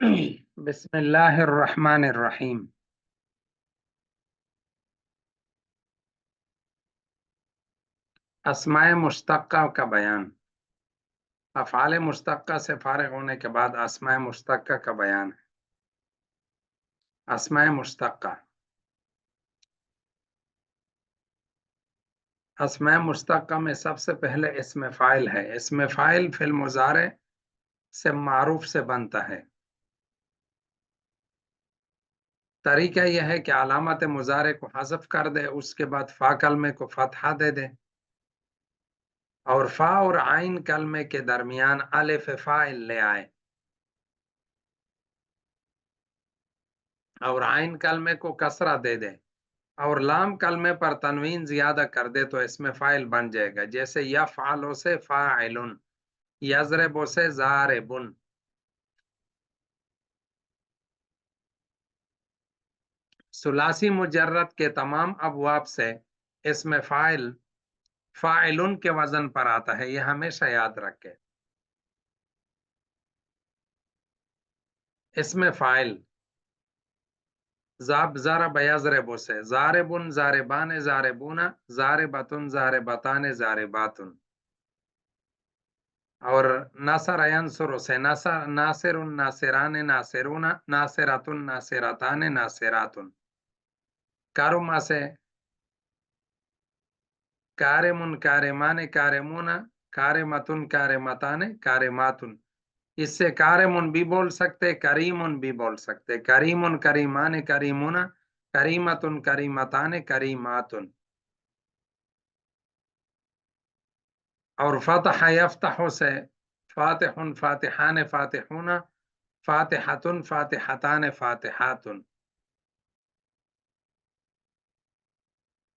بسم الله الرحمن الرحیم. اسماء مشتقہ کا بیان. افعال مشتقہ سے فارغ ہونے کے بعد اسماء مشتقہ کا بیان ہے. اسماء مشتقہ. اسماء مشتقہ میں سب سے پہلے اسم فاعل ہے. اسم فاعل فعل مضارع سے معروف سے بنتا ہے. طریقہ یہ ہے کہ علامت مضارع کو حذف کر دے، اس کے بعد فا کلمے کو فتحہ دے دے، اور فا اور عین کلمے کے درمیان الف فاعل لے آئے، اور عین کلمے کو کسرہ دے دے، اور لام کلمے پر تنوین زیادہ کر دے تو اسم فاعل بن جائے گا. جیسے یفعل سے فاعل، یضرب سے ضارب. ثلاثی مجرد کے تمام ابواب سے اسم فاعل فاعلن کے وزن پر آتا ہے، یہ ہمیشہ یاد رکھے. اسم فاعل ضرب یضرب سے ضاربن ضاربان ضاربون ضاربتن ضاربتان ضارباتن، اور نصر ینصر سے ناصر ناصران ناصرون ناصرات ناصراتان ناصرات. کارما سے کارمن کارمان کارمون کارمتن کارمتان کارماتن. اس سے کارمن بھی بول سکتے، کریمن بھی بول سکتے، کریمن کریمان کریمون کریمتن کریمتان کریماتن. اور فتح یفتح سے فاتح فاتحان فاتحون فاتحتن فاتحتان فاتحاتن.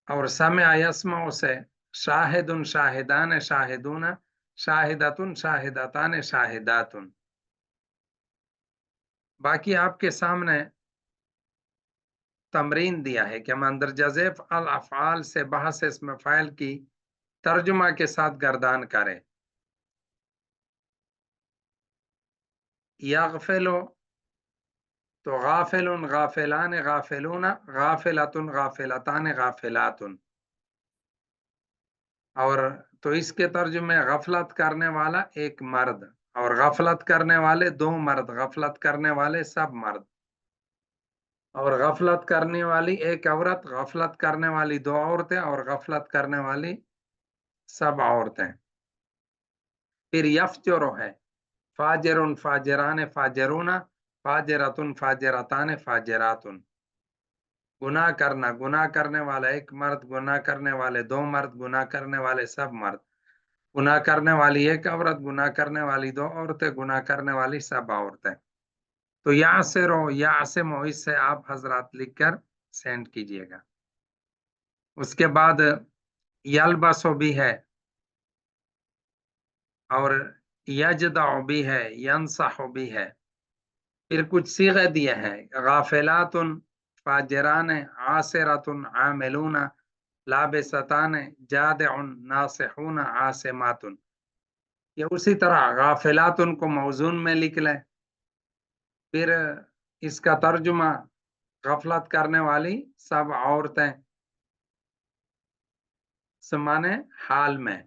اور سمع یسمع سے شاہد شاہدان شاہدون شاہدتن شاہدتان شاہداتن. باقی آپ کے سامنے تمرین دیا ہے کہ مندرجہ ذیل الافعال سے بحث اسم فاعل کی ترجمہ کے ساتھ گردان کرے. یغفل تو غافل غافلان غافلون غافلتن غافلتان غافلاتن. اور تو اس کے ترجمے غفلت کرنے والا ایک مرد، اور غفلت کرنے والے دو مرد، غفلت کرنے والے سب مرد، اور غفلت کرنے والی ایک عورت، غفلت کرنے والی دو عورتیں، اور غفلت کرنے والی سب عورتیں. پھر یفجر ہے فاجر فاجران فاجرون فاجرتن فاجرتان فاجراتن. گناہ کرنا، گناہ کرنے والا ایک مرد، گناہ کرنے والے دو مرد، گناہ کرنے والے سب مرد، گناہ کرنے والی ایک عورت، گناہ کرنے والی دو عورتیں، گناہ کرنے والی سب عورتیں. تو یاسر ہو یاسم ہو، اس سے آپ حضرات لکھ کر سینڈ کیجئے گا. اس کے بعد یلبسو بھی ہے، اور یجدع بھی ہے، ینصح بھی ہے. پھر کچھ صیغے دیے ہیں: غافلات فاجران عاصرات عاملون لابستان جادع ناصحون عاصمات. یہ اسی طرح غافلات کو موزون میں لکھ لیں. پھر اس کا ترجمہ غفلت کرنے والی سب عورتیں زمانے حال میں.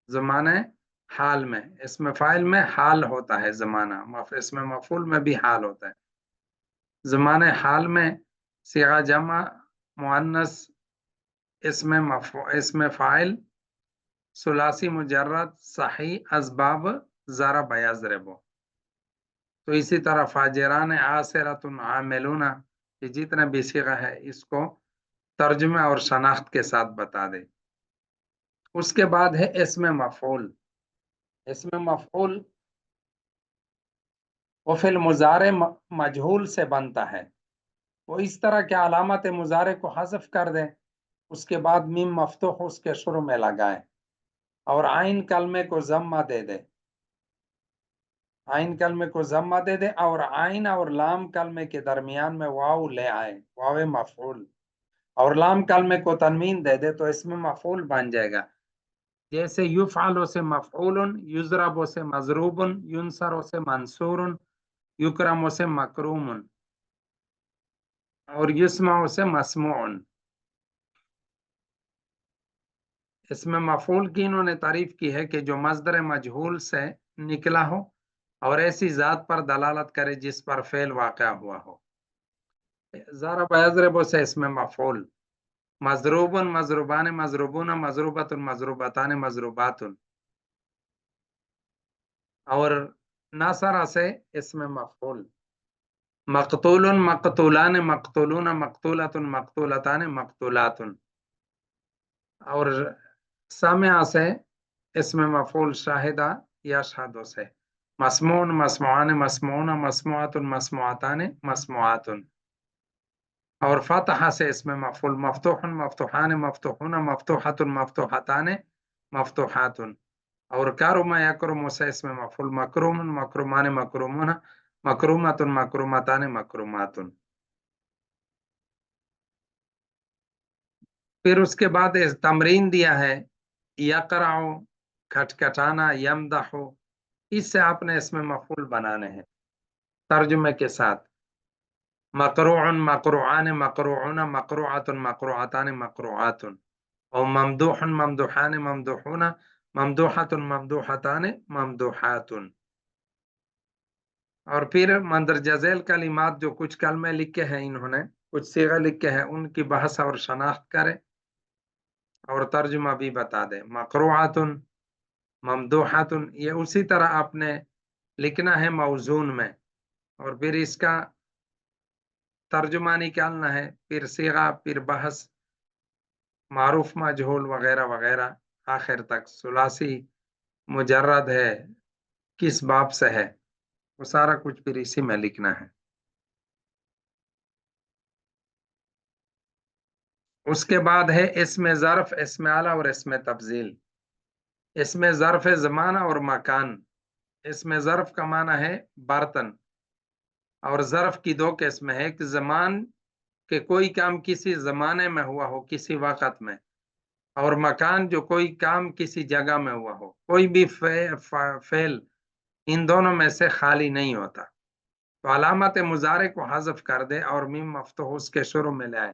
زمانے حال میں اسم فاعل میں حال ہوتا ہے، زمانہ اسم مفعول میں بھی حال ہوتا ہے. زمانے حال میں صیغہ جمع مؤنث اسم فاعل ثلاثی مجرد صحیح اسباب ضرب یضرب. تو اسی طرح فاجران عاصرۃ عاملون، یہ جتنا بھی صیغہ ہے اس کو ترجمہ اور شناخت کے ساتھ بتا دے. اس کے بعد ہے اسم مفعول. اسم مفعول وہ فعل مضارع مجہول سے بنتا ہے. وہ اس طرح کے علامت مضارع کو حذف کر دیں، اس کے بعد میم مفتوح اس کے شروع میں لگائے، اور عین کلمے کو ضمہ دے دے. عین کلمے کو ضمہ دے دے اور عین اور لام کلمے کے درمیان میں واو لے آئے، واو مفعول، اور لام کلمے کو تنوین دے دے تو اسم مفعول بن جائے گا. جیسے یفعل سے مفعول، یضرب سے مضروب، ینصر سے منصور، युकरम से मकरूम, और युस्मा से मस्मून। इसमें मफूल की इन्होंने तारीफ की है कि जो मजदर मजहूल से निकला हो और ऐसी जात पर दलालत करे जिस पर फेल वाक़या हुआ हो। ज़रब यज़रबु से इसमें मफूल, मजरूबन मजरूबान मजरूबून मजरूबतुन मजरूबतान मजरूबातुन, और नासरा से इसमें मफूल, मकतूलन मकतूलान मकतूलून मकतूलतुन मकतूलतान मकतूलातुन, और सामिया से इसमें मफूल शाहिदा या शादो से, मस्मून मस्मुआन मस्मून मस्मुआतुन मस्मुआतान मस्मुआतुन, और फतहा से इसमें मफूल मफ्तूहन मफ्तूहान मफ्तूहुन मफ्तूहतुन मफ्तूहतान मफ्तूहातुन, और कारुमा यकरुम से इसमें मफूल मकरूमन मकरूमान मकरूमुन मकरूमतुन मकरूमतान मकरूमातुन। फिर उसके बाद इस तमरीन दिया है, यकराउ खटखटाना, यमदहु, इससे आपने इसमें मफूल बनाने हैं तर्जुमे के साथ। मकरूअन मकरूआन मकरूउन मकरूअतुन मकरूअतान मकरूआतुन, और ममदूहन ममदूहान ममदूहुन ममदूहतुन ममदूहतान ममदूहातुन। और फिर मंदरजा झैल कलिमात जो कुछ कलमे लिखे हैं इन्होंने, कुछ सीगा लिखे हैं, उनकी बहस और शनाख्त करें और तर्जुमा भी बता दें। मकरूआतुन ममदूहातुन, ये उसी तरह आपने लिखना है मौजून में, और फिर इसका तर्जुमा निकालना है, फिर सीगा, फिर बहस, मारूफ मजहूल वगैरह वगैरह, आखिर तक सुलासी मुजर्रद है, किस बाब से है, वो सारा कुछ फिर इसी में लिखना है। उसके बाद है इसमें ज़र्फ, इसमें आला और इसमें तब्जील। इसमें ज़र्फ ज़माना और मकान। इसमें ज़र्फ का माना है बर्तन, और ज़र्फ की दो किस्में है, कि ज़मान के कोई काम किसी ज़माने में हुआ हो, किसी वक़्त में, और मकान जो कोई काम किसी जगह में हुआ हो। कोई भी फेल इन दोनों में से खाली नहीं होता। तो अलामत मुजारे को हज़फ कर दे और मीम मफ्तूह उसके शुरू में लाए,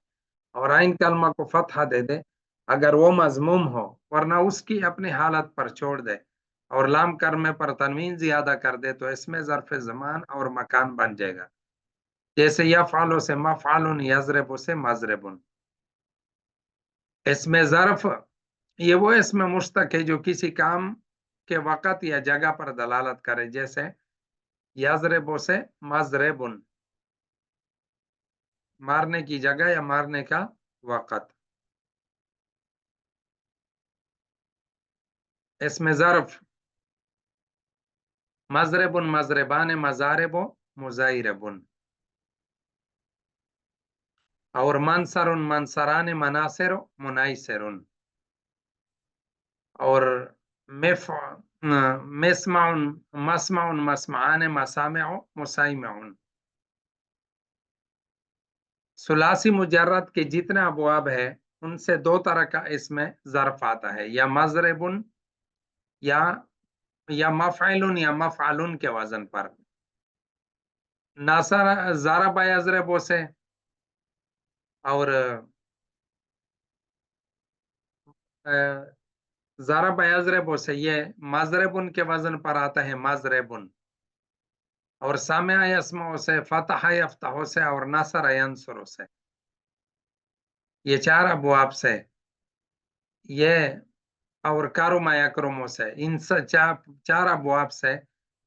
और आइन कलमा को फतहा दे दे अगर वो मजमूम हो, वरना उसकी अपनी हालत पर छोड़ दे, और लाम करमे पर तनवीन ज्यादा कर दे, तो इसमें ज़र्फ ज़मान और मकान बन जाएगा। जैसे यफ़अलु से मफ़अलुन, यज़रिबु से मज़रिबुन। इसमें ज़र्फ ये वो इसमें मुश्तक है जो किसी काम के वक़्त या जगह पर दलालत करे, जैसे यज़रिबु से मज़रिबुन, मारने की जगह या मारने का वक़्त। इसमें ज़र्फ मज़रिबुन मज़रिबान मज़ारिबु मुज़ाइरिबुन, और मनसरुन मनसरान मनासिर मुनाइसिरुन, और मिफ मिस्माउन मस्माउन मस्माआन मसामिउ मुसाइमिउन। सुलासी मुजर्रद के जितने अबवाब है उनसे दो तरह का इसमें ज़र्फ आता है, या मज़रिबुन या मफ़इलुन या मफ़अलुन के वजन पर। नासर ज़रब यज़रिबु से, और ज़रब यज़रिबु से ये मज़रिबुन के वजन पर आता है, मज़रिबुन। और सामिया यस्मउ से, फतह यफ्तहु से, और नसर यंसुरु से। ये चार अबवाब से, ये और कारुमा यकरुमु से, इन चार अबवाब से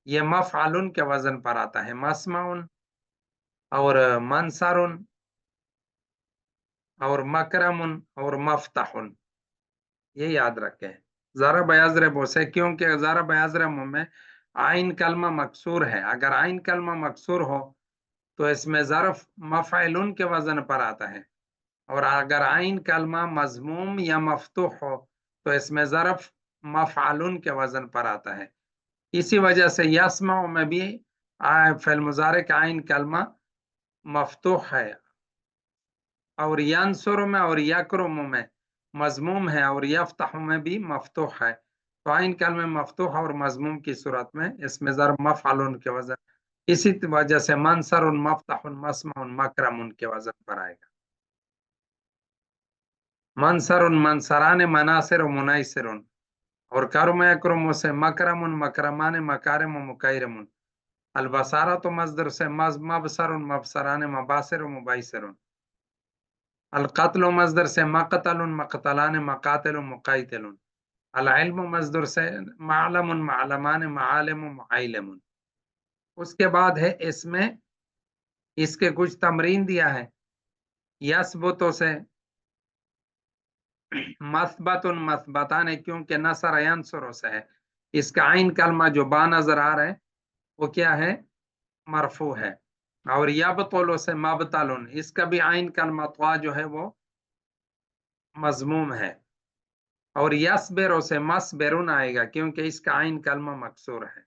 ये मफ़अलुन के वजन पर आता है, मस्मउन और मनसरुन और मकरमुन और मफ्तहुन। ये याद रखें ज़रब यज़रिबु से, क्योंकि ज़रब यज़रिबु में आइन कलमा मकसूर है। अगर आइन कलमा मकसूर हो तो इसमें ज़र्फ मफ़इलुन के वजन पर आता है, और अगर आइन कलमा मज़मूम या मफ्तूह हो तो इसमें ज़र्फ मफ़अलुन के वजन पर आता है। इसी वजह से यस्माउ में भी फ़िल मुज़ारे का आइन कलमा मफ्तूह है, और यंसुर में और यकरुम में मज़मूम है, और यफ्तह में भी मफ्तूह है। तो आइन कलमे मफ्तूह और मज़मूम की सूरत में इसमें ज़र्फ मफ़अलुन के वजन इसी वजह से मनसर मफ्तह मस्मा मकरम के वजन पर आएगा। मनसर मनसरान मनासिर मुनासिर, और कर्म यकरम से मकरम मकरमान मकारम मुकैरम। अलबसारा तो मजदर से मबसर मबसरान मबासिर मुबैसिर। अलकत्ल मजदर से मकतल मकतलान मकातिल मुकैतिल। अलइल्म मजदर से मालम मालमान मालिम मुआलिम। उसके बाद है इसमें इसके कुछ तमरीन दिया है। यसबुतो से मस्बतुन मस्बतान है, क्योंकि नसर यंसुर से है। इसका आइन कलमा जो बा नजर आ रहा है वो क्या है, मरफू है। और यबतुल से मबतलुन, इसका भी आइन कलमा त्वा जो है वो मजमूम है। और यस्बिर से मस्बिरुन आएगा, क्योंकि इसका आइन कलमा मकसूर है।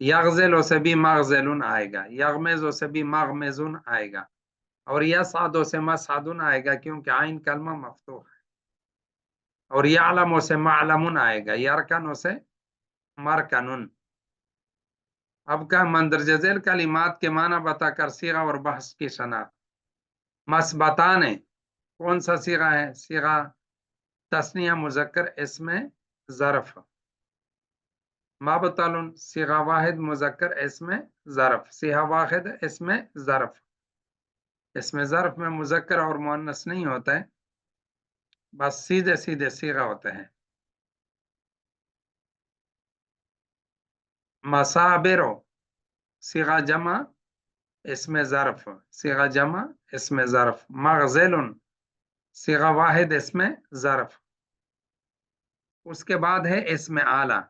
यगजिल से भी मगजिलुन आएगा, यगमेज से भी मगमेजुन आएगा। और यसादो से मसादुन आएगा, क्योंकि आइन कलमा मफ्तूह है। और यालमो से मालमुन आएगा, यरकनो से मरकनुन। अब का मंदरज झैल कलिमात के माना बताकर सीगा और बहस की शनाख्त। मस्बताने कौन सा सीगा है, सीगा तस्निया मुजक्कर इसमें ज़र्फ। मबतलुन सीगा वाहिद मुजक्कर इसमें ज़र्फ, सीहा वाहिद इसमें ज़र्फ। इसमें ज़र्फ में मुजक्कर और मुअन्नस नहीं होता है, बस सीधे सीधे सीगा होते हैं। मसाबिरो सीगा जमा इसमें ज़र्फ, सीगा जमा इसमें ज़र्फ। मगज़िलुन सीगा वाहिद इसमें ज़र्फ। उसके बाद है इसमें आला।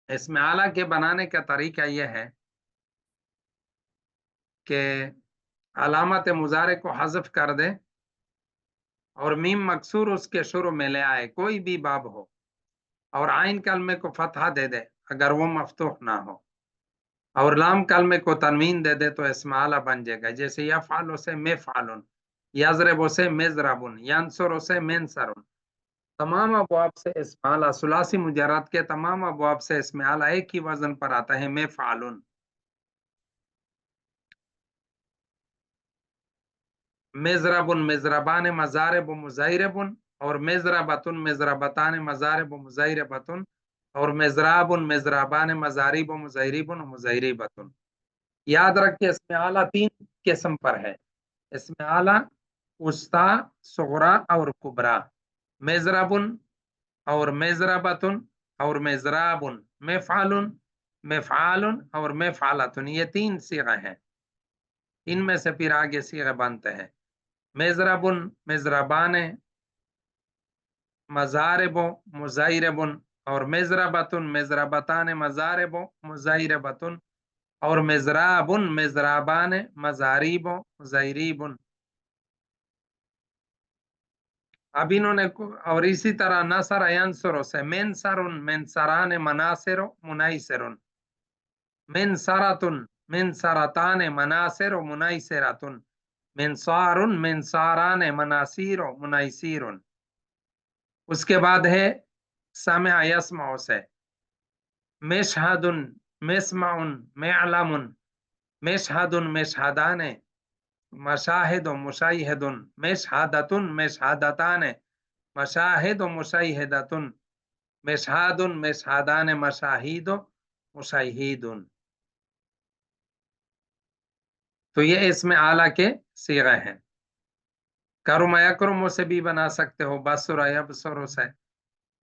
इसमें आला के बनाने का तरीका यह है कि अलामत मुजारे को हज़फ कर दे और मीम मकसूर उसके शुरू में ले आए, कोई भी बाब हो, और आइन कलमे को फतहा दे दे अगर वो मफ्तूह ना हो, और लाम कलमे को तनवीन दे दे तो इसमें आला बन जाएगा। जैसे यफ़अलु से मिफ़अलुन, यज़रिबु से मिज़रबुन, यंसुरु से मिनसरुन। तमाम अबवाब से इसमें आला, सुलासी मुजर्रद के तमाम अबवाब से इसमें आला एक ही वजन पर आता है, मिफ़अलुन। मिज़रबुन मिज़रबान मज़ारिब मुज़ैरिबुन, और मिज़रबतुन मिज़रबतान मज़ारिब मुज़ैरिबतुन, और मिज़राबुन मिज़राबान मज़ारिब मुज़ैरिबुन मुज़ैरिबतुन। याद रखिए इसमें आला तीन किस्म पर है। इसमें आला उस्ता, सुगरा और कुबरा। मिज़रबुन और मिज़रबतुन और मिज़राबुन, मिफ़अलुन मिफ़अलुन और मिफ़अलतुन, ये तीन सीगे हैं। इनमें से फिर आगे सीगे बनते हैं। मिज़रबुन मिज़रबान मज़ारिबो मुज़ैरिबुन, और मिज़रबतुन मिज़रबतान मज़ारिबो मुज़ैरिबतुन, और मिज़राबुन मिज़राबान मज़ारिबो मुज़ैरिबुन। अब इन्होंने और इसी तरह नसर यंसुर से मिनसरुन मिनसरान मनासिर मुनैसिरुन, मिनसरतुन मिनसरतान मनासिर मुनैसिरतुन, मिनसारुन मिनसारान मनासिर मुनैसिरुन। उसके बाद है समिअ यस्मउ से मिशहदुन मिस्माउन मिअलमुन, मिशहदुन मिशहदान मशाहिद मुशैहिदुन, मिशहदतुन मिशहदतान मशाहिद मुशैहिदतुन, मिशहादुन मिशहादान मशाहिद मुशैहिदुन। तो ये इसमें आला के सीगे हैं। करुम यकरुम से भी बना सकते हो, बसुर यबसुर से।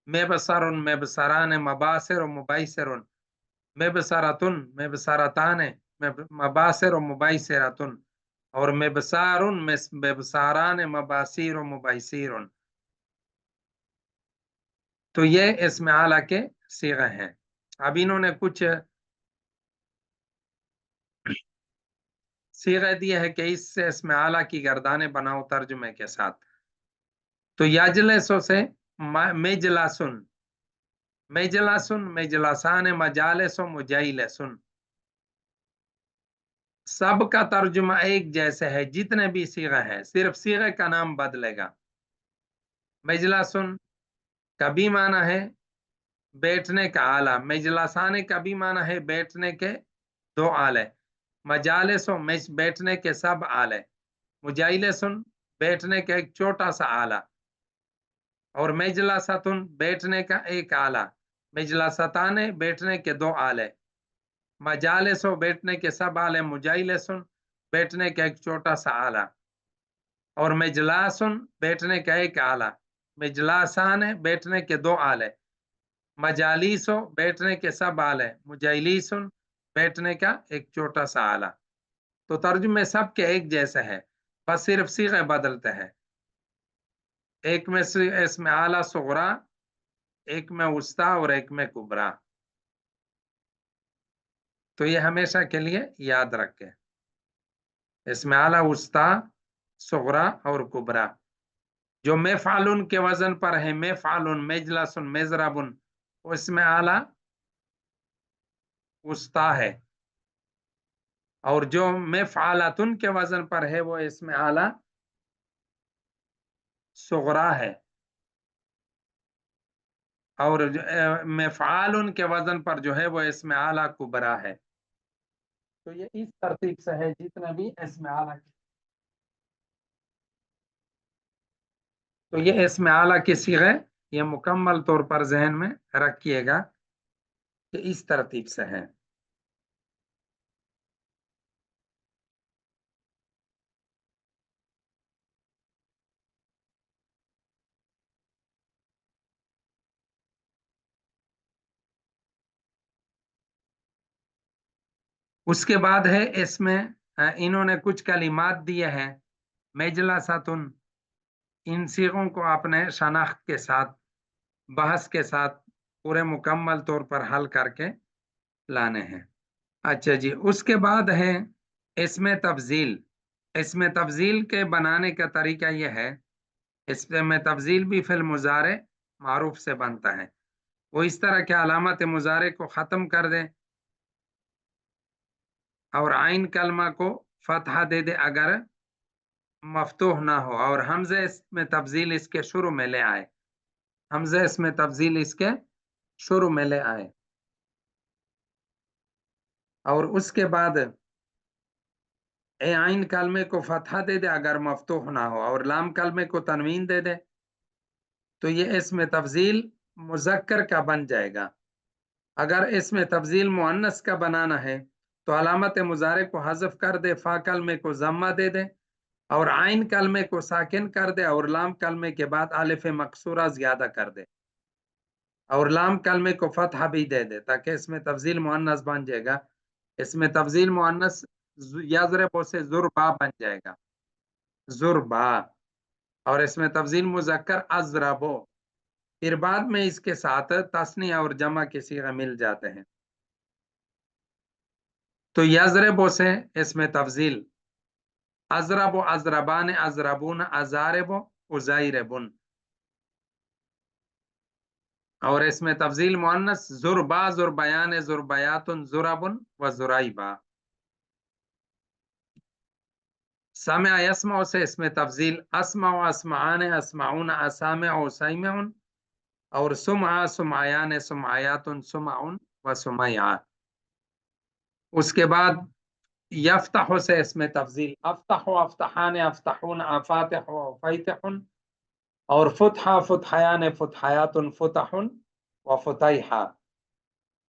मेबसरुन मेबसरान मबासिर मुबैसिरुन, मेबसरतुन मेबसरतान मबासिर मुबैसिरतुन, और मेबसारुन मेबसारान मबासिर मुबैसिरुन। तो ये इसमें आला के सीगे हैं। अब इन्होंने कुछ सीगे दिए है कि इससे इसमें आला की गर्दानें बनाओ तर्जुमे के साथ। तो यजलसो से मेजलासुन, मेजलासुन मेजलासान मजालसो मुजैलसुन, सबका तर्जुमा एक जैसे है, जितने भी सीगे हैं, सिर्फ सीगे का नाम बदलेगा। मेजलासुन का भी माना है बैठने का आला, मेजलासान का भी माना है बैठने के दो आले। मजालिसो बैठने के सब आले, मुजाइलिसुन बैठने का एक छोटा सा आला, और मेजलासतुन बैठने का एक आला, मेजलासताने बैठने के दो आले, मजालिसो बैठने के सब आले, मुजाइलिसुन बैठने का एक छोटा सा आला, और मेजलासुन बैठने का एक आला, मेजलासाने बैठने के दो आले, मजालिसो बैठने के सब आले, मुजाइलिसुन बैठने का एक छोटा सा आला। तो तर्जुमे सब के एक जैसे है, बस सिर्फ सीगे बदलते हैं। एक में इसमें आला सुगरा, एक में उस्ता और एक में कुबरा। तो ये हमेशा के लिए याद रखें, इसमें आला, उस्ता, सुगरा और कुबरा। जो मेफालुन के वजन पर है, मेफालुन, मेजलसुन, मेजरबुन, उसमें आला उस्ता है, और जो मेफालतुन के वजन पर है वो इसमें आला सुगरा है, और मेफालुन के वजन पर जो है वो इसमें आला कुबरा है। तो ये इस तरतीब से है जितने भी इसमें आला की, तो ये इसमें आला की सीगे ये मुकम्मल तौर पर जहन में रखिएगा कि इस तरतीब से है। उसके बाद है इसमें इन्होंने कुछ कलिमात दिए हैं, मेजलासतुन, इन सीगों को आपने शनाख्त के साथ, बहस के साथ पूरे मुकम्मल तौर पर हल करके लाने हैं। अच्छा जी, उसके बाद है इसमें तफजील। इसमें तफजील के बनाने का तरीका यह है, इसमें तफजील भी फिल मुजारे मारूफ से बनता है। वो इस तरह के अलामत मुजारे को ख़त्म कर दे और आइन कलमा को फतहा दे दे अगर मफ्तूह ना हो, और हमजे इसमें तफजील इसके शुरू में ले आए, हमजे इसमें तफजील इसके शुरू में ले आए, और उसके बाद ए आइन कलमे को फतहा दे दे अगर मफ्तूह ना हो, और लाम कलमे को तनवीन दे दे, तो ये इसमें तफजील मुजक्कर का बन जाएगा। अगर इसमें तफजील मुअन्नस का बनाना है तो अलामत मुजारे को हज़फ कर दे, फा कलमे को जम्मा दे दे, और आइन कलमे को साकिन कर दे, और लाम कलमे के बाद अलिफ मकसूरा ज्यादा कर दे, और लाम कलमे को फतहा भी दे दे, ताकि इसमें तफजील मुअन्नस बन जाएगा। इसमें तफजील मुअन्नस यज़रिबु से ज़ुरबा बन जाएगा, ज़ुरबा, और इसमें तफजील मुज़क्कर अज़रबो। फिर बाद में इसके साथ तस्निया और जमा के सीगे मिल जाते हैं। तो यज़रिबु से इसमें तफजील अज़रबु, अज़रबान, अज़रबून, अज़ारिबु, उज़ैरिबुन, और इसमें तफजील मुअन्नस ज़ुरबा, ज़ुरबयान, ज़ुरबयातुन, ज़ुरबुन व ज़ुरैबा। समिअ यस्मउ से इसमें तफजील अस्मउ, अस्मआन, अस्मऊन, असामिअ, सैमिउन, और सुमआ, सुमआयान, सुमआयातुन, सुमउन व सुमैया। उसके बाद यफ्तहु से इसमें तफजील अफ्तहु, अफ्तहान, अफ्तहून, अफातिहु, फैतिहुन, और फुतहा, फुतहयान, फुतहयातुन, फुतहुन व फुतैहा,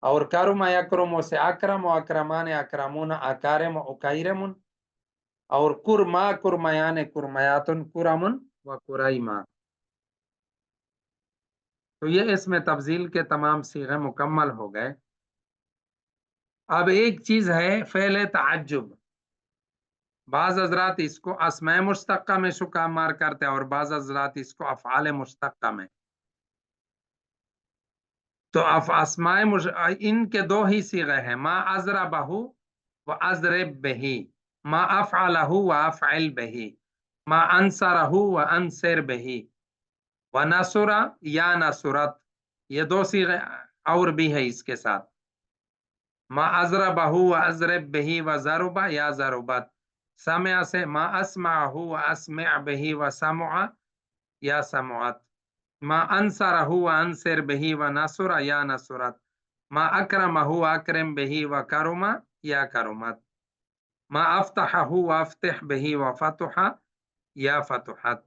और करुम, यकरुम से अकरम, अकरमान, अकरमून, अकारिम, उकैरिमुन, और कुरमा, कुरमयान, कुरमयातुन, कुरमुन व कुरैमा। तो ये इसमें तफजील के तमाम सीगे मुकम्मल हो गए। अब एक चीज है फ़ेल तअज्जुब। बाज़ हज़रात इसको अस्माए मुश्तक्का में शुमार करते हैं और बाज़ हज़रात इसको अफ़आल मुश्तक्का में। तो इनके दो ही सीगे हैं, मा अज़रबहु व अज़रिब बिही, मा अफ़अलहु व अफ़अल बिही, मा अंसरहु व अंसिर बिही, व नसुरा या नसुरत। ये दो सीगे और भी है इसके साथ, मा अज़रबहु व अज़रिब बिही व ज़रुबा या ज़रुबत। समिअ से मा अस्मअहु व अस्मिअ बिही व समुअ या समुअत। मा अंसरहु व अंसिर बिही व नसुरा या नसुरत। मा अकरमहु व अकरिम बिही व करुमा या करुमत। ما अफ्तहू वफ्तह बिही वफतुहा या फतुहत।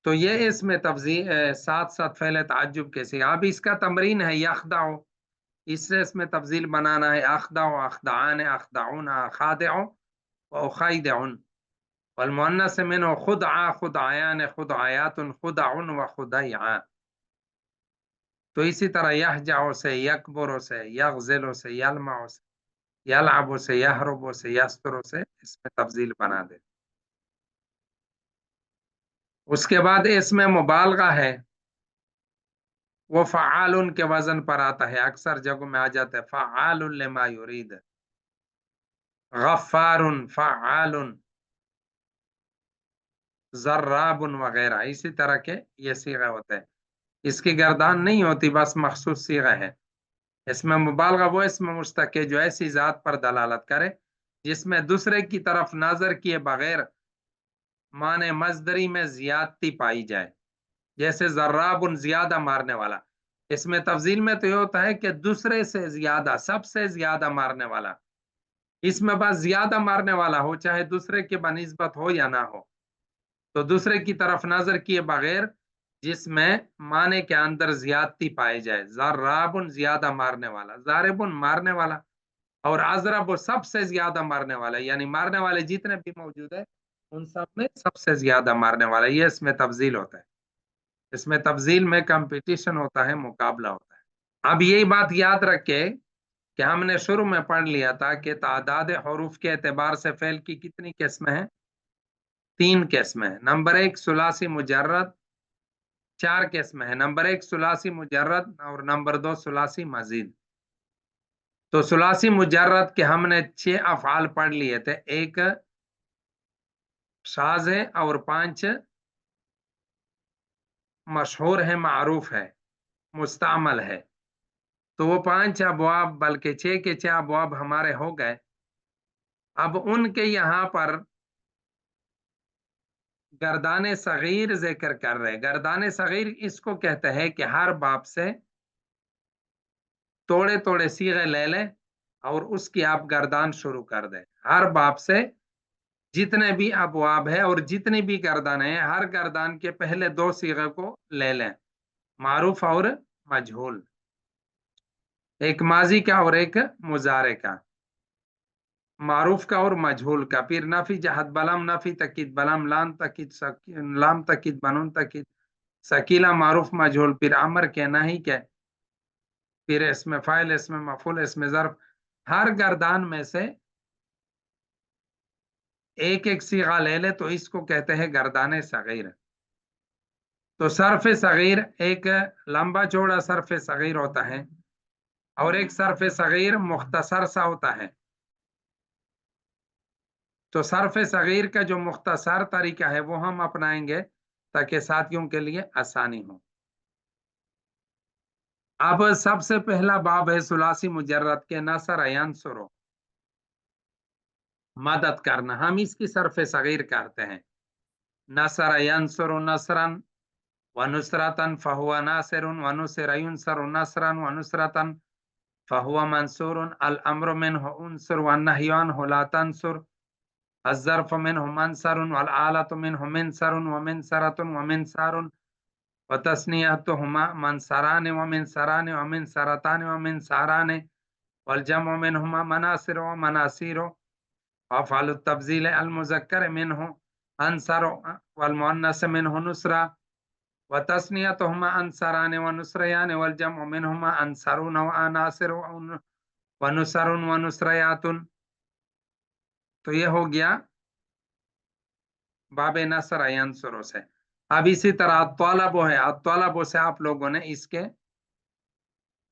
तो ये इसमें तफजील साथ साथ फैले ताज्जुब के सिगा। अब इसका तमरीन है यखदाओ, इससे इसमें तफजील बनाना है। अखदाओ, अखदान, अखदाउन, खादिउ व उखैदिउन। वल मुअन्नस मिन्हु खुदआ, खुदआयान, खुदआयातुन, खुदउन व खुदैआ। तो इसी तरह यहजाओ से, यकबरो से, यगजिलो से, यलमाओ से, यलअबो से, यहरुबो से, यस्तरो से इसमें तफजील बना दे। उसके बाद इसमें मुबालगा है, वो फ़आलुन के वजन पर आता है, अक्सर जगहों में आ जाता है फ़आलुन लिमा युरीद, गफ्फारुन, फ़आलुन, ज़र्राबुन वगैरह। इसी तरह के ये सीगा होते हैं। इसकी गर्दान नहीं होती, बस मखसूस सीगा है। इसमें मुबालगा वो इसमें मुश्तक है जो ऐसी जात पर दलालत करे जिसमें दूसरे की तरफ नजर किए बगैर माने मजदरी में ज्यादती पाई जाए। जैसे जर्राबुन, ज्यादा मारने वाला। इसमें तफजील में तो ये होता है कि दूसरे से ज्यादा, सबसे ज्यादा मारने वाला। इसमें बस ज्यादा मारने वाला हो, चाहे दूसरे के बनिस्बत हो या ना हो। तो दूसरे की तरफ नजर किए बगैर जिसमें माने के अंदर ज्यादती पाई जाए। जर्राबुन, ज्यादा मारने वाला। जारिबुन, मारने वाला। और अजरब, वो सबसे ज्यादा मारने वाला, यानी मारने वाले जितने भी मौजूद है उन सब में सबसे ज्यादा मारने वाला। ये इसमें तफजील होता है। इसमें तफजील में कंपटीशन होता है, मुकाबला होता है। अब यही बात याद रखे कि हमने शुरू में पढ़ लिया था कि तादाद हरूफ के एतबार से फेल की कितनी किस्में हैं? 3 किस्में हैं। नंबर 1 सुलासी मुजर्रद, 4 किस्में हैं। नंबर 1 सुलासी मुजर्रद और नंबर 2 सुलासी मजीद। तो सुलासी मुजर्रद के हमने 6 अफआल पढ़ लिए थे। एक शाज है और 5 मशहूर है, मारूफ है, मुस्तामल है। तो वो 5 अबवाब, बल्कि 6 के 6 अबवाब हमारे हो गए। अब उनके यहाँ पर गर्दान सगीर जिक्र कर रहे। गर्दान सगीर इसको कहते हैं कि हर बाप से थोड़े थोड़े सीगे ले लें और उसकी आप गर्दान शुरू कर दें। हर बाप से जितने भी अबवाब है और जितनी भी गर्दान है, हर गर्दान के पहले 2 सीगे को ले लें, मारूफ और मजहूल। एक माजी का और एक मुजारे का। मारूफ का और मजहूल का। फिर नफी जहद बलम, नफी तकीद बलम, लाम तकीद लाम तकीद बनून तकीद, सकीला, मारूफ मजहूल। फिर अमर के, नहीं के, फिर इसमें फाइल, इसमें मफूल, इसमें ज़र्फ। हर गर्दान में से एक एक सीगा ले ले तो इसको कहते हैं गर्दान सगीर। तो सरफ सगीर एक लंबा चौड़ा सरफ सगीर होता है और एक सरफ सगीर मुख्तसर सा होता है। तो सरफ सगीर का जो मुख्तसर तरीका है वो हम अपनाएंगे ताकि साथियों के लिए आसानी हो। अब सबसे पहला बाब है सुलासी मुजर्रद के, नसर यंसुरो, मदद करना। हम इसकी सरफ सगीर कहते हैं। नसर यंसुरु नसरन व नुसरतन फहुवा नासिरुन व नुसिर युनसरु नसरन व नुसरतन फहुवा मंसूरुन। अल अम्रु मिन्हु उनसुर व नह्यु अन्हु ला तंसुर। الظرف منه منصر والآلة منه منصر ومنصرة ومنصار وتثنيتهما منصران ومنصران ومنصرتان ومنصاران والجمع منهما مناصر ومناصير. وأفعل التبذيل المذكر منه أنصر والمؤنث منه نصرة وتثنيتهما أنصران ونصريان والجمع منهما أنصرون وأناصر ونصر ونصريات. तो ये हो गया बाबे नसर यंसुरो से। अब इसी तरह तौलबो है, तौलबो से आप लोगों ने इसके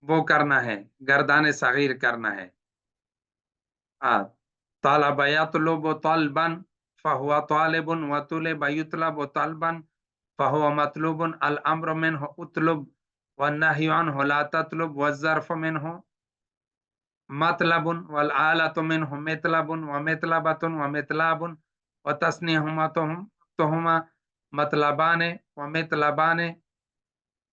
वो करना है, गर्दान सगीर करना है। तलब यतलुब तलबन फहुवा तालिबुन व तुलिब युतलब तलबन फहुवा मतलूबुन। अल अम्र मिन्हु उतलुब व नह्यु अन्हु ला ततलुब व ज़र्फ मिन्हु मतलबुन वल आलतु मिन्हु मितलबुन व मितलबतुन व मितलाबुन व तस्नीहुमा मतलबाने व मितलबाने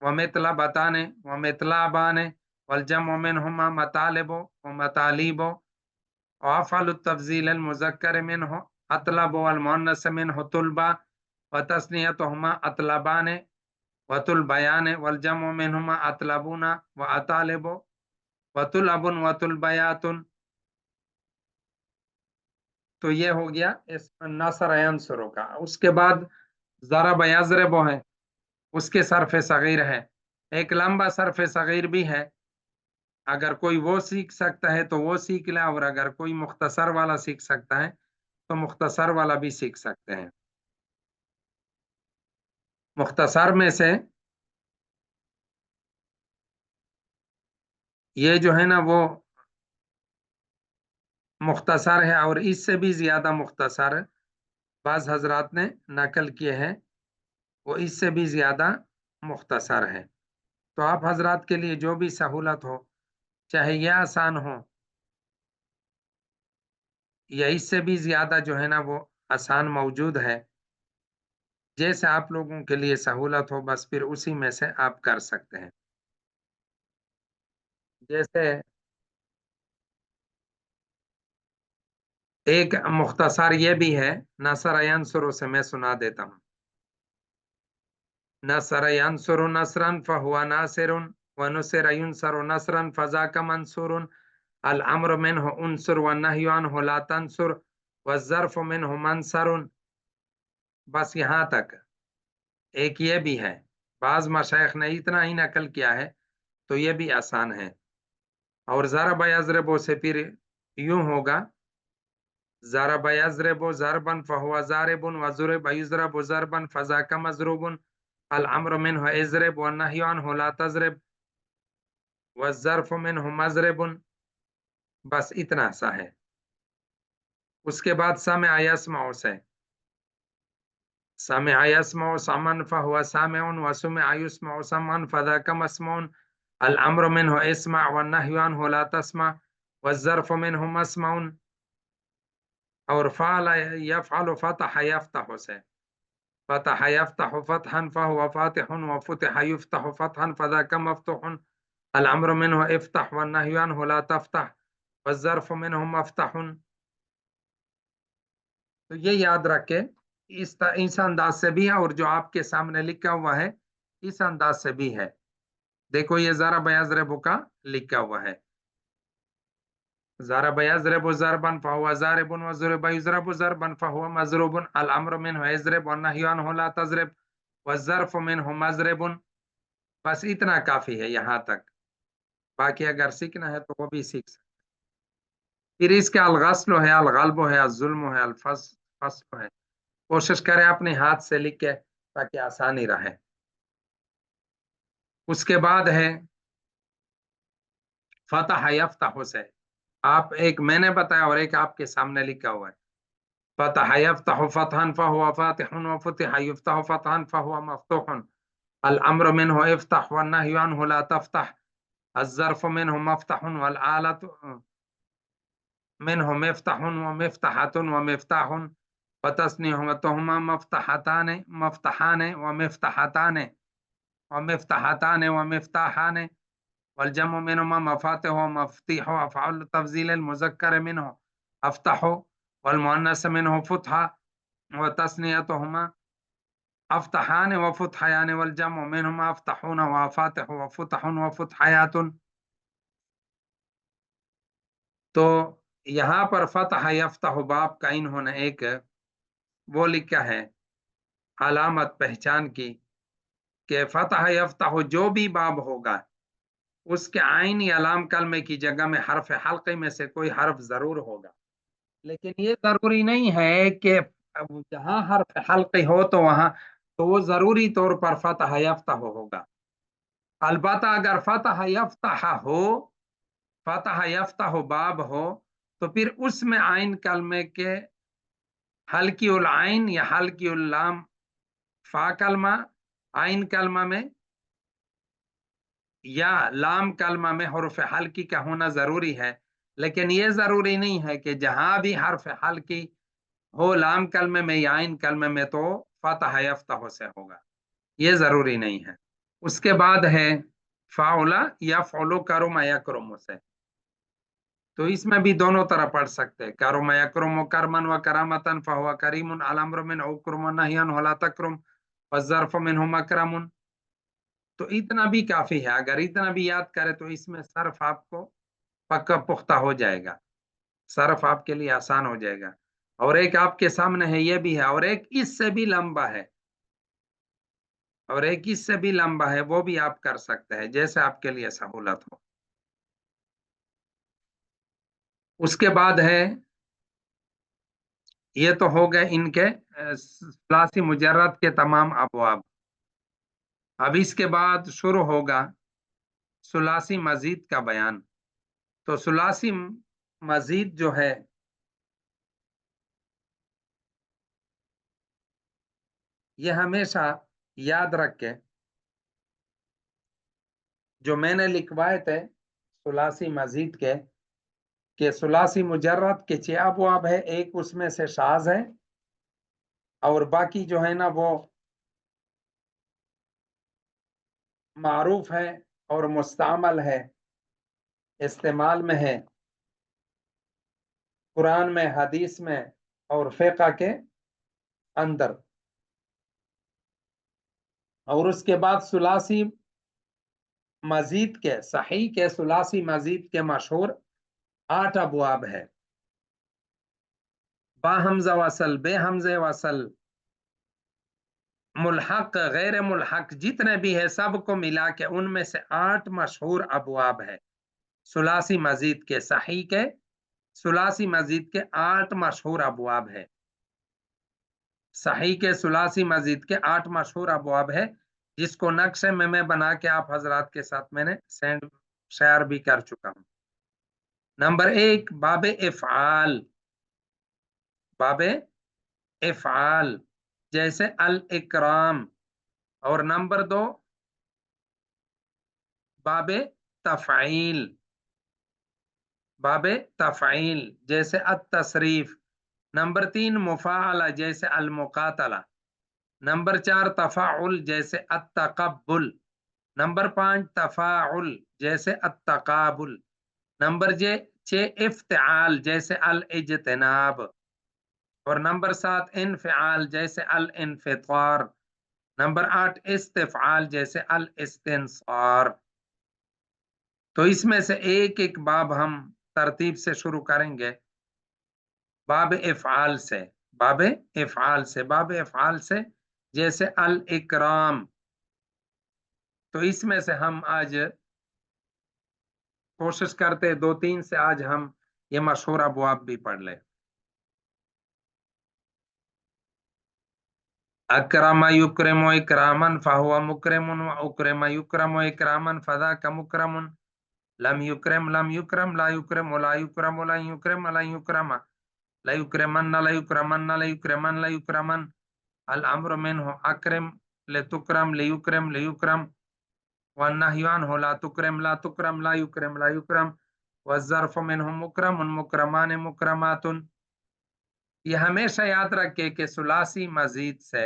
व मितलबताने व मितलाबाने व والجمع منهما مطالب ومطالب وأفعل التفضيل المذكر منه أطلب والمؤنث منه طلبة وتثنيتهما أطلبان وطلبيان والجمع منهما أطلبون وأطالب وطلب وطلبيات. تو یہ ہو گیا اس نصر ینصر کا. اس کے بعد ضرب یضرب ہے، اس کے صرف صغیر ہے. ایک لمبا صرف صغیر بھی ہے، اگر کوئی وہ سیکھ سکتا ہے تو وہ سیکھ لے، اور اگر کوئی مختصر والا سیکھ سکتا ہے تو مختصر والا بھی سیکھ سکتے ہیں. مختصر میں سے یہ جو ہے نا وہ مختصر ہے، اور اس سے بھی زیادہ مختصر بعض حضرات نے نقل کیے ہیں، وہ اس سے بھی زیادہ مختصر ہے. تو آپ حضرات کے لیے جو بھی سہولت ہو، چاہے یہ آسان ہو یا اس سے بھی زیادہ جو ہے نا وہ آسان موجود ہے، جیسے آپ لوگوں کے لیے سہولت ہو بس پھر اسی میں سے آپ کر سکتے ہیں. جیسے ایک مختصر یہ بھی ہے، نصر ینصر سے میں سنا دیتا ہوں. نصر ینصر نصرا فهو ناصر ونصر ينصر نصرا فذاك منصور. الامر منه انصر والنهي عنه لا تنصر والظرف منه منصر. بس یہاں تک. ایک یہ بھی ہے، بعض مشائخ نے اتنا ہی نقل کیا ہے تو یہ بھی آسان ہے. اور ضرب یضرب سے پھر یوں ہوگا، ضرب یضرب ضربا فهو ضارب وضرب یضرب ضربا فذاك مضروب. الامر منه اضرب والنهي عنه لا تضرب والظرف منه مضرب. بس اتنا سا ہے. اس کے بعد سمع یسمع سے، سمع يسمع سمعا فهو سامع وسمع يسمع سمعا فذاك مسموع. الامر منه اسمع والنهي عنه لا تسمع والظرف منه مسمع. اور فعل يفعل فتح يفتح سے، فتح يفتح فتحا فهو فاتح وفتح يفتح فتحا فذاك مفتوح. الامر منه افتح والنهي عنه لا تفتح والظرف منه مفتح. تو یہ یاد رکھے، اس انداز سے بھی ہے، اور جو آپ کے سامنے لکھا ہوا ہے اس انداز سے بھی ہے. دیکھو یہ ضرب یضرب کا لکھا ہوا ہے، ضرب یضرب ضربا فهو ضارب وضرب یضرب ضربا فهو مضروب. الامر منه اضرب والنهي عنه لا تضرب والظرف منه مضرب. بس اتنا کافی ہے یہاں تک. باقی اگر سیکھنا ہے تو وہ بھی سیکھ سکتے. پھر اس کا الغسل ہے، الغلب ہے، الظلم ہے، الفصل ہے. کوشش کریں اپنے ہاتھ سے لکھ کے تاکہ آسانی رہے. اس کے بعد ہے فتح یفتح سے. آپ ایک میں نے بتایا اور ایک آپ کے سامنے لکھا ہوا ہے. فتح یفتح فتحا فهو فاتح وفتح یفتح فتحا فهو مفتوح. الامر منه افتح والنهي عنه لا تفتح. الظرف منه مفتح والآلة منه مفتح ومفتحة ومفتاح وتثنيتهما مفتحتان مفتحان ومفتحتان ومفتحتان ومفتاحان. والجمع منهما مفاتح ومفتيح. وأفعال التفضيل المذكر منه أفتح والمؤنث منه فتحة وتثنيتهما أفتحان وفتحيان. والجمع منهما أفتحون وفاتح وفتح وفتحيات. تو یہاں پر فتح یفتح باب کا انہوں نے ایک وہ لکھا ہے علامت پہچان کی کہ فتح یفتح جو بھی باب ہوگا اس کے عینی علام کلمے کی جگہ میں حرف حلقے میں سے کوئی حرف ضرور ہوگا. لیکن یہ ضروری نہیں ہے کہ جہاں حرف حلقی ہو تو وہاں تو وہ ضروری طور پر فتح یفتح ہوگا. البتہ اگر فتح یفتح ہو، فتح یفتح باب ہو، تو پھر اس میں عین کلمے کے حلقی العین یا حلقی اللام فا کلمہ عین کلمہ میں یا لام کلمہ میں حرف حلقی کا ہونا ضروری ہے. لیکن یہ ضروری نہیں ہے کہ جہاں بھی حرف حلقی ہو لام کلمے میں یا عین کلمے میں تو فتح یفتح سے ہوگا، یہ ضروری نہیں ہے. اس کے بعد ہے फाउला यफउलु करुमा यकरुमु से। तो इसमें भी दोनों तरह पढ़ सकते हैं, करुमा यकरुमु करमन व करामतन फहुवा करीमुन अल अम्रु मिन उकरुम नहियन वला तकरुम वज़र्फ़ु मिन्हु मकरमुन। तो इतना भी काफी है, अगर इतना भी याद करें तो इसमें सर्फ आपको पक्का पुख्ता हो जाएगा, सर्फ आपके लिए आसान हो जाएगा। और एक आपके सामने है, ये भी है, और एक इससे भी लंबा है, और एक इससे भी लंबा है, वो भी आप कर सकते हैं जैसे आपके लिए सहूलत हो। उसके बाद है, ये तो हो गए इनके सुलासी मुजर्रद के तमाम अबवाब। अब इसके बाद शुरू होगा सुलासी मजीद का बयान। तो सुलासी मजीद जो है, ये हमेशा याद रखें, जो मैंने लिखवाए थे सुलासी मजीद के, कि सुलासी मुजर्रद के 6 अबवाब है, एक उसमें से शाज है, और बाकी जो है ना वो मारूफ है और मुस्तामल है, इस्तेमाल में है कुरान में, हदीस में और फिक़ह के अंदर। और उसके बाद सुलासी मजीद के, सही के सुलासी मजीद के मशहूर 8 अबवाब है। बा हमजा वसल, बे हमजे वसल, मुल्हक, गैर मुल्हक, जितने भी है सबको मिला के उनमें से 8 मशहूर अबवाब है सुलासी मजीद के। सही के सुलासी मजीद के 8 मशहूर अबवाब है। सही के सुलासी मजीद के 8 मशहूर अबवाब है, जिसको नक्शे में मैं बना के आप हजरात के साथ मैंने शेयर भी कर चुका हूं। नंबर 1 बाब इफ़आल, बाब इफ़आल जैसे अल इकराम। और नंबर 2 बाब तफ़ईल, बाब तफ़ईल जैसे अत तसरीफ। नंबर 3 मुफ़ाअला जैसे अल मुक़ातला। नंबर 4 तफ़ाउल जैसे अत तक़ब्बुल। नंबर 5 तफ़ाउल जैसे अत तक़ाबुल। नंबर 6 इफ्तिआल जैसे अल इज्तिनाब। और नंबर 7 इनफ़िआल जैसे अल इन्फ़ितार। नंबर 8 इस्तिफ़आल जैसे अल इस्तिनसार। तो इसमें से एक एक बाब हम तरतीब से शुरू करेंगे। बाब इफ़आल से, बाब इफ़आल से, बाब इफ़आल से जैसे अल इकराम। तो इसमें से हम आज कोशिश करते 2-3 से आज हम ये मशहूर अबवाब भी पढ़ लें। अकरम युकरमु इकरामन फहुवा मुकरमुन व उकरम युकरमु इकरामन फज़ाका मुकरमुन। लम युकरम लम युकरम ला युकरम ला युकरम ला युकरम ला युकरम ला युकरमन ला युकरमन ला युकरमन ला युकरमन। अल अम्रु मिन्हु अकरम लितुकरम लियुकरम लियुकरम वन नह्यु अन्हु ला तुकरम ला तुकरम ला युकरम ला युकरम वज़्ज़र्फ़ु मिन्हु मुकरमुन मुकरमान मुकरमातुन। ये हमेशा याद रखे कि सुलासी मजीद से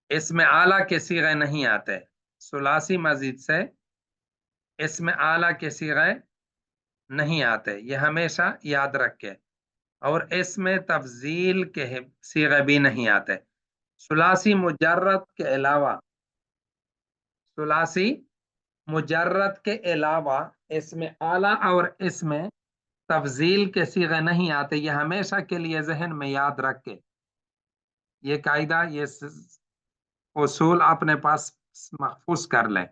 इसमें आला के सीगे नहीं आते। सुलासी मजीद से इसमें आला के सीगे नहीं आते, ये हमेशा याद रखे। और इसमें तफजील के सीगे भी नहीं आते। सुलासी मुजर्रद के अलावा, सुलासी मुजर्रद के अलावा इसमें आला और इसमें तफजील के सीगे नहीं आते। ये हमेशा के लिए जहन में याद रखे, ये कायदा, ये उसूल अपने पास महफूज कर लें।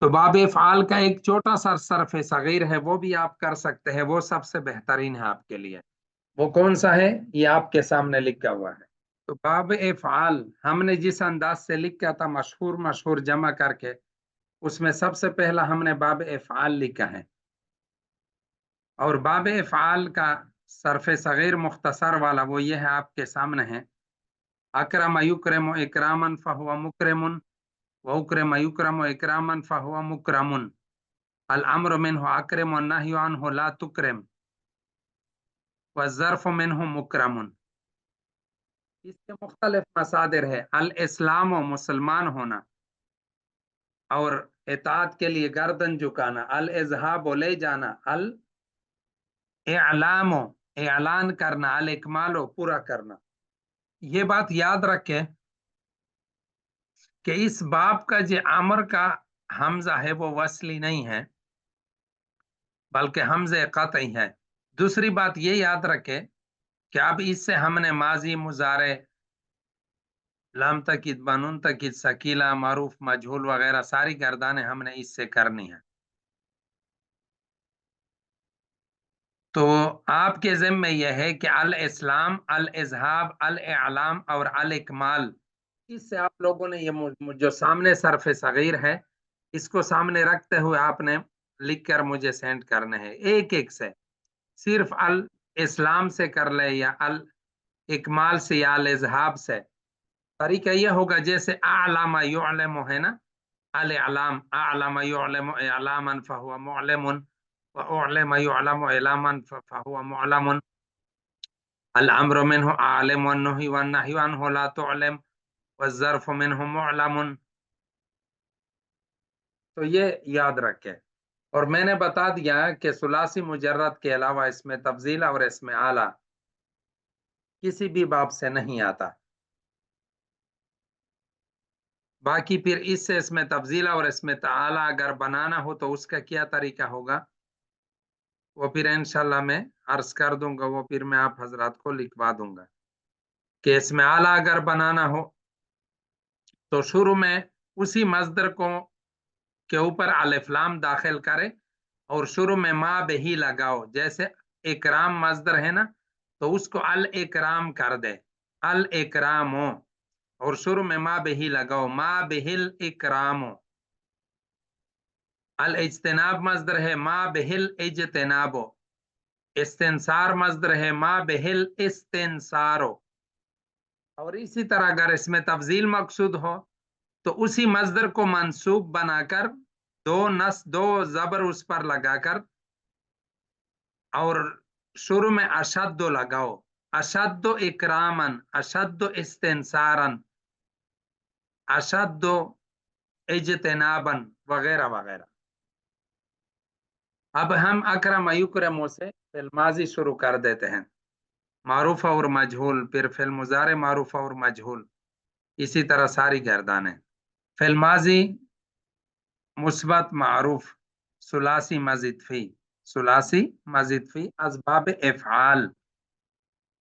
तो बाब फ़ाल का एक छोटा सा सरफ सगीर है, वो भी आप कर सकते हैं, वो सबसे बेहतरीन है आपके लिए। वो कौन सा है, ये आपके सामने लिखा हुआ है। तो बाब फ़ाल हमने जिस अंदाज से लिखा था, मशहूर मशहूर जमा करके, उसमें सबसे पहला हमने बाब फ़ाल लिखा है। और बाब फ़ाल का सरफ सगीर मुख्तसर वाला वो ये है, आपके सामने है। अकरम युकरम इकरामन फहुवा मुकरमुन व उकरम युकरम इकरामन फहुवा मुकरमुन। अल अम्रु मिन्हु अकरम व नह्यु अन्हु ला तुकरम व ज़र्फ़ु मिन्हु मुकरमुन। इसके मुख्तलिफ मसादिर है। अल इस्लाम व मुसलमान होना, और इताअत के लिए गर्दन झुकाना। अल इज़हाब ले जाना। अल इलामो ऐलान करना। अल इकमालो पूरा करना। ये बात याद रखें कि इस बाब का जो अमर का हमजा है वो वस्ली नहीं है, बल्कि हमजे कतई है। दूसरी बात ये याद रखें कि अब इससे हमने माजी, मुजारे, लाम तकीद, बनून तकीद, सकीला, मारूफ, मजहूल वगैरह सारी गर्दानें हमने इससे करनी है। तो आपके ज़िम्मे यह है कि अल इस्लाम, अल इज़हाब, अल इलाम और अल इकमाल, इससे आप लोगों ने ये जो सामने सरफ सगीर है, इसको सामने रखते हुए आपने लिख कर मुझे सेंड करने हैं एक एक से। सिर्फ अल इस्लाम से कर ले या अल इकमाल से या अल इज़हाब से। तरीका यह होगा जैसे अलामा युअलमु है ना, अल अलाम, अलामा युअलमु इलामन फहुवा मुअल्लिमुन व उअलमा युअलमु इलामन फहुवा मुअल्लमुन। अल अम्रु मिन्हु आलिम वन नही वन नही अन्हु ला तुअलम व ज़र्फु मिन्हु मुअल्लमुन। तो ये याद रखें। और मैंने बता दिया कि सुलासी मुजर्रद के अलावा इसमें तफजील और इसमें आला किसी भी बाब से नहीं आता। बाकी फिर इससे इसमें तफजील और इसमें आला अगर बनाना हो तो उसका क्या तरीका होगा, वो फिर इंशाल्लाह मैं अर्ज कर दूंगा। वो फिर मैं आप हजरात को लिखवा दूंगा कि इसमें आला अगर बनाना हो तो शुरू में उसी मजदर को के ऊपर अलिफ लाम दाखिल करे और शुरू में मा बेही लगाओ। जैसे इकराम मजदर है ना, तो उसको अल इकराम कर दे, अल इकरामो, और शुरू में मा बेही लगाओ, मा बेहिल इकरामो। अल इज्तनाब मजदर है, मा बेहिल इज्तनाबो। इस्तिनसार मजदर है, मा बेहिल इस्तिनसारो। और इसी तरह अगर इसमें तफजील मकसूद हो तो उसी मजदर को मंसूब बनाकर दो जबर उस पर लगाकर और शुरू में अशद्दो लगाओ, अशद्दो इकरामन, अशद्दो इस्तिनसारन, अशद्दो इज्तनाबन वगैरह वगैरह। अब हम अकरम युकरमो से फिल माजी शुरू कर देते हैं। मारूफ और मजहूल, फिर फिल मुजारे मारूफ और मजहूल, इसी तरह सारी गर्दानें। फिल माजी मुस्बत मारूफ, सुलासी मजिद फी, सुलासी मजिद फी असबाब इफ़आल।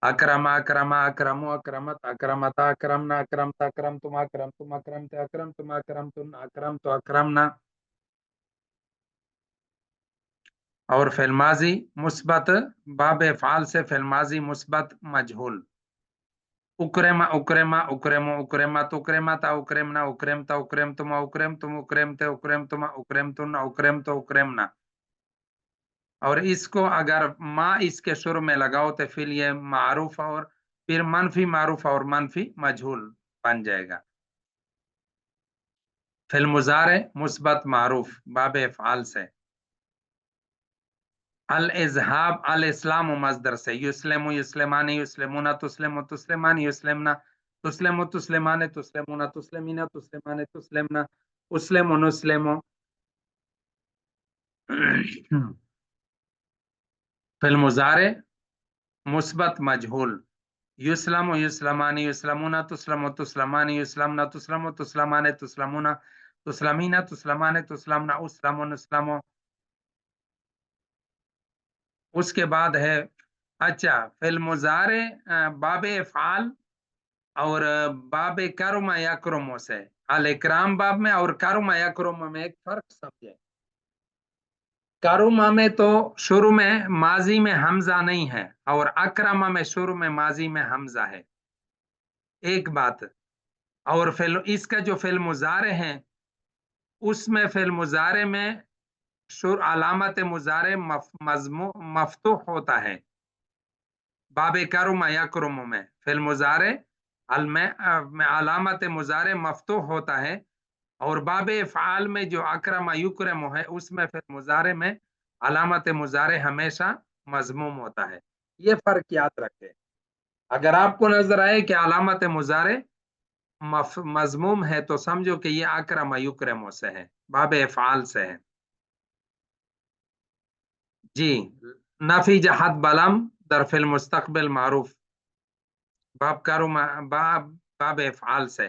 अकरमा अकरमा अकरमो अकरमत अकरमता अकरमना अकरमता अकरमतुम अकरमतुम अकरमत अकरमतुम अकरमतुन अकरमतु अकरमना। और फिल माजी मुस्बत बाब इफ़आल से फिल माजी मुस्बत मजहूल। उकरेमा उकरेमा उकरेमो उकरेमत उकरेमता उकरेमना उकरेमता उकरेमतुमा उकरेमतुम उकरेमते उकरेमतुमा उकरेमतुन उकरेमतो उकरेमना। और इसको अगर माँ इसके शुरू में लगाओ तो फिर ये मारूफ और फिर मनफी मारूफ और मनफी मजहूल बन जाएगा। फिल मुजारे मुस्बत मारूफ बाब इफ़आल से। अल इज़हाब अल इस्लाम मजदर से, युस्लिमु युस्लिमानी युस्लिमुना तुस्लिमु तुस्लिमानी युस्लिमना तुस्लिमु तुस्लिमाने तुस्लिमुना तुस्लिमीना तुस्लिमाने तुस्लिमना उस्लिमु नुस्लिमु। फिल मुजारे मुस्बत मजहूल, युस्लमु युस्लमानी युस्लमुना तुस्लमु तुस्लमानी युस्लमना तुस्लमु तुस्लमाने तुस्लमुना तुस्लमीना तुस्लमाने तुस्लमना उस्लमु नुस्लमु। उसके बाद है अच्छा फिल मुजारे बाब इफ़आल और बाब करुमा यकरुमो से। अल इकराम बाब में और करुमा यकरुमो में एक फर्क समझे। करुमा में तो शुरू में माजी में हमजा नहीं है और अकरमा में शुरू में माजी में हमजा है, एक बात। और फिल इसका जो फिल मुजारे हैं उसमें फिल मुजारे में शुर अलामत मुजारे मफ्तूह होता है। बाब करुमा यकरुम में फिल मुजारे में अलामत मुजारे मफ्तूह होता है, और बाब फ़आल में जो अकरम युकरम है उसमें फिल मुजारे में अलामत मुजारे हमेशा मजमूम होता है। ये फर्क याद रखें। اگر آپ کو نظر آئے کہ علامت مضارع مضموم ہے تو سمجھو کہ یہ اکرم یکرم سے ہے، باب افعال سے ہے. جی. نفی جہت بلم در فی المستقبل معروف، باب کرو باب افعال سے.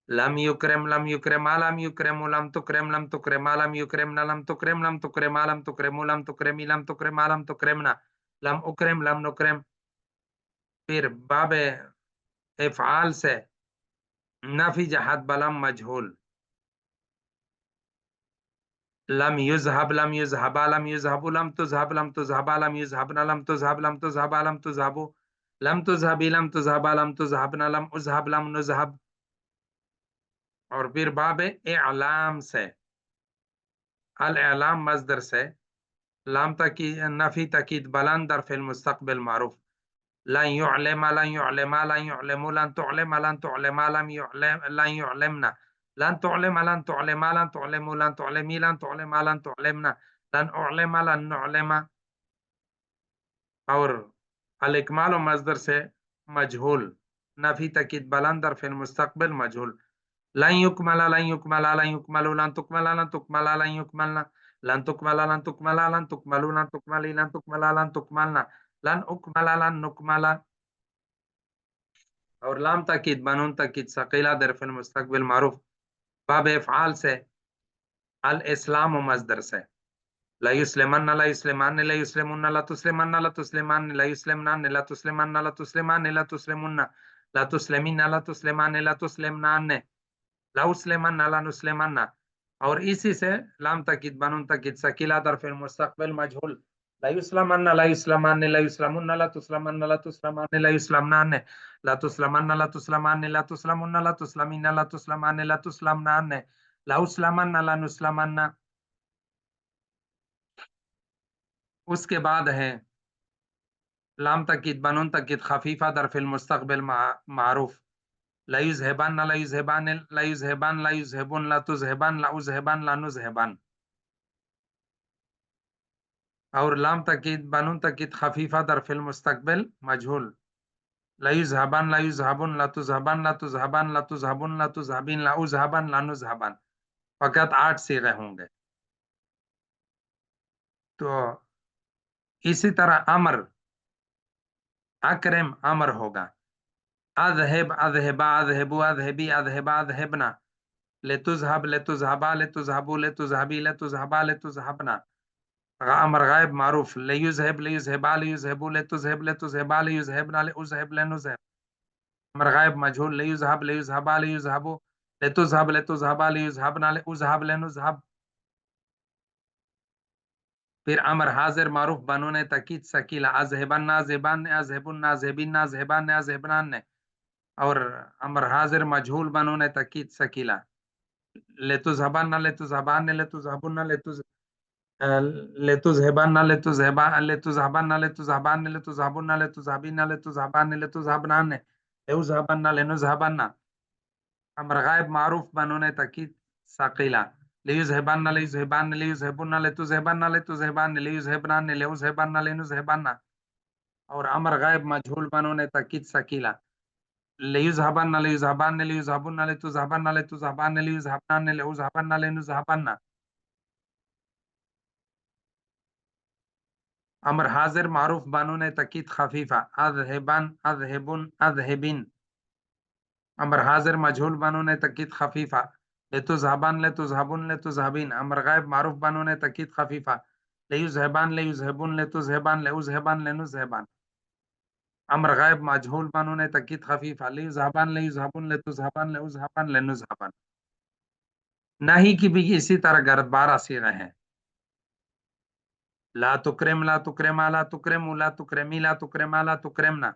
لم یکرم لم یکرم لم یکرم لم تکرم لم تکرم لم یکرم لم تکرم لم تکرم لم تکرم لم تکرم لم تکرم لم تکرمنا لم اکرم لم نکرم. پھر باب افعال سے نفی جہت بلم مجہول. لم يذهب لم يذهب لم يذهب لم تذهب لم تذهب لم يذهبن لم تذهب لم تذهب لم تذهبوا لم تذهبي لم تذهب لم تذهبن لم اذهب لم نذهب. اور پھر باب اعلام سے الاعلام مصدر سے لام تاکید نفی تاکید بلند در فی المستقبل معروف. لن يعلم لن يعلم لن يعلم لن تعلم لن تعلم لم يعلم لن يعلمنا لن تعلم لن تعلم لن تعلم لن تعلمي لن تعلم لن تعلمنا لن اعلم لن نعلم. اور الاکمال و مصدر سے مجہول نفی تاکید بلند در فی المستقبل مجہول. لن يكمل لن يكمل لن يكمل لن تكمل لن تكمل لن يكملنا لن تكمل لن تكمل لن تكملوا لن تكملي لن تكمل لن تكملنا لن اكمل لن نكمل. اور لام تاکید بنون تاکید ثقیلہ در فی المستقبل معروف، باب افعال سے الاسلام و مصدر سے لا يسلمن لا يسلمان لا يسلمن لا تسلمن لا تسلمان لا يسلمن لا تسلمن لا تسلمان لا تسلمن لا تسلمین لا تسلمان لا تسلمنان لا اسلمن لا نسلمن. اور اسی سے لام تاکید بنون تاکید ثقیلہ در فی المستقبل مجہول لا يسلمن لا يسلمان لا يسلمن لا تسلمن لا تسلمان لا يسلمنان لا تسلمن لا تسلمان لا تسلمن لا تسلمین لا تسلمان لا تسلمنان لا اسلمن لا نسلمن. اس کے بعد ہے لام تاکید بنون تاکید خفیفہ در فی المستقبل معروف لا يذهبن لا يذهبن لا يذهبن لا يذهبن لا تذهبن لا اذهبن لا نذهبن. اور لام تاکید بنون تاکید خفیفہ در فی المستقبل مجہول لا يذهبن لا يذهبن لا تذهبن لا تذهبن لا تذهبن لا تذهبن لا اذهبن لا نذهبن. فقط 8 صیغے ہوں گے. تو اسی طرح امر اکرم امر ہوگا اذهب اذهبا اذهبوا اذهبي اذهبا اذهبنا لتذهب لتذهبا لتذهبوا لتذهبي لتذهبا لتذهبنا. امر غائب معروف ليذهب ليذهبا ليذهبوا لتذهب لتذهبا ليذهبنا لأذهب لنذهب. امر غائب مجهول ليذهب ليذهبا ليذهبوا لتذهب لتذهبا ليذهبنا لأذهب لنذهب. پھر امر حاضر معروف بنون تاکید ثقیلہ اذهبن اذهبن اذهبن اذهبن اذهبن اذهبنان. اور امر حاضر مجہول بنون تاکید ثقیلہ لتذهبن لتذهبن لتذهبن لتذهبن لتذهبن لتذهبن لتذهبن لتذهبن لتذهبن لتذهبن لتذهبنان ليذهبن لنذهبن. امر غائب معروف بنون تاکید ثقیلہ ليذهبن ليذهبن ليذهبن لتذهبن لتذهبن ليذهبن ليذهبن لنذهبن. اور امر غائب مجہول بنون تاکید ثقیلہ ليذهبن ليذهبن ليذهبن لتذهبن لتذهبن ليذهبن ليذهبن لنذهبن. امر حاضر معروف بنون تاکید خفیفہ اذهبن اذهبن اذهبن. امر حاضر مجہول بنون تاکید خفیفہ لتذهبن لتذهبن لتذهبن. امر غائب معروف بنون تاکید خفیفہ ليذهبن ليذهبن لتذهبن لأذهبن لنذهبن. امر غائب مجہول بنون تاکید خفیفہ ليذهبن ليذهبن لتذهبن لأذهبن لنذهبن. نہیں کی بھی اسی طرح 12 صیغے ہیں لا تکرم لا تکرم لا تکرم لا تکرمی لا تکرم لا تکرمنا.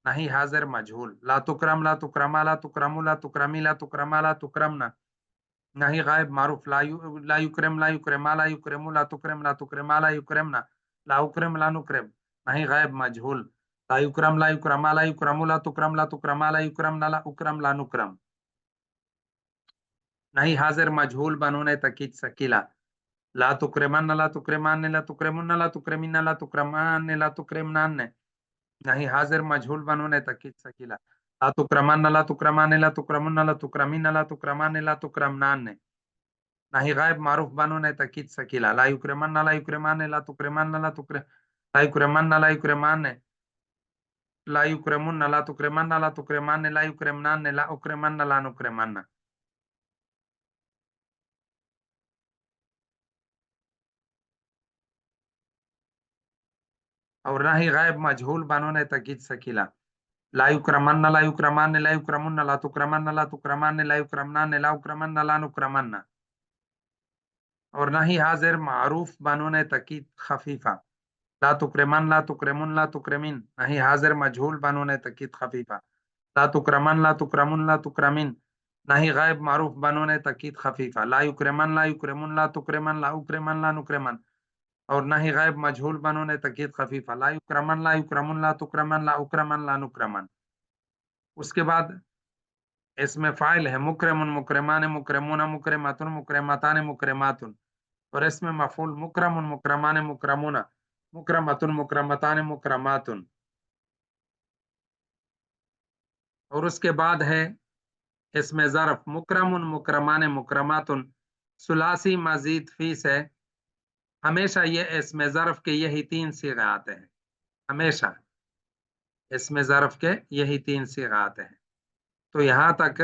نہیں حاضر مجہول لا تکرم لا تکرم لا تکرم لا تکرمی لا تکرم لا تکرمنا. نہیں غائب معروف لا یکرم لا یکرم لا یکرم لا تکرم لا تکرم لا یکرمنا لا اکرم لا نکرم. نہیں غائب مجہول لا یکرم لا یکرم لا یکرم لا تکرم لا تکرم لا یکرمنا لا اکرم لا نکرم. نہیں حاضر مجہول بنون تاکید ثقیلہ لا تکرمن لا تکرمان لا تکرمن لا تکرمین لا تکرمان لا تکرمنان. नहीं हाजिर मजहूल बनूने तकीद सकीला, ला तुक्रमन ला तुक्रमान ला तुक्रमुन ला तुक्रमीन ला तुक्रमान ला तुक्रमनान, नहीं गायब मारूफ बनूने तकीद सकीला, ला युक्रमन ला युक्रमान ला तुक्रमान ला तुक्र ला युक्रमन ला युक्रमान, ला युक्रमुन ला तुक्रमन ला तुक्रमान ला युक्रमनान ला उक्रमन ला नुक्रमन। और ना ही गायब मजहूल बनूने तकीद सकीला, ला युक्रमन ला युक्रमान ला युक्रमुन ला तुक्रमन ला तुक्रमान ला युक्रमनान ला उक्रमन ला नुक्रमन। और ना ही हाजिर मारूफ बनूने तकीद खफीफा, ला तुक्रमन ला तुक्रमुन ला तुक्रमीन, नहीं हाजिर मजहूल बनूने तकीद खफीफा, ला तुक्रमन ला तुक्रमुन ला तुक्रमीन, नहीं गायब मारूफ बनूने तकीद खफीफा, ला युक्रमन ला युक्रमुन ला तुक्रमन ला उक्रमन ला नुक्रमन। और नहीं गायब मजहूल बनूने तकीद खफीफा, ला युक्रमन ला युक्रमुन ला तुक्रमन ला उक्रमन ला नुक्रमन। उसके बाद इसमें फाइल है मुकरमुन मुकरमान मुकरमुन मुकरमातुन मुकरमातान मुकरमातुन, और इसमें मफूल मुकरमुन मुकरमान मुकरमुना मुकरमतुन मुकरमतान मुकरमातुन। और उसके बाद है इसमें ज़र्फ मुकरमुन मुकरमान मुकरमातुन, सुलासी मजीद फीस है। हमेशा ये इसमें ज़र्फ के यही 3 सीगे आते हैं, हमेशा इसमें ज़र्फ के यही 3 सीगे आते हैं। तो यहाँ तक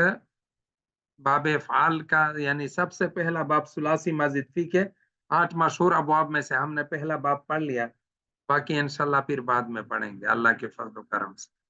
बाब फ़ाल का यानी सबसे पहला बाब सुलासी मजीद फी के 8 मशहूर अबवाब में से हमने पहला बाब पढ़ लिया, बाकी इंशाल्लाह फिर बाद में पढ़ेंगे अल्लाह के फजल करम से।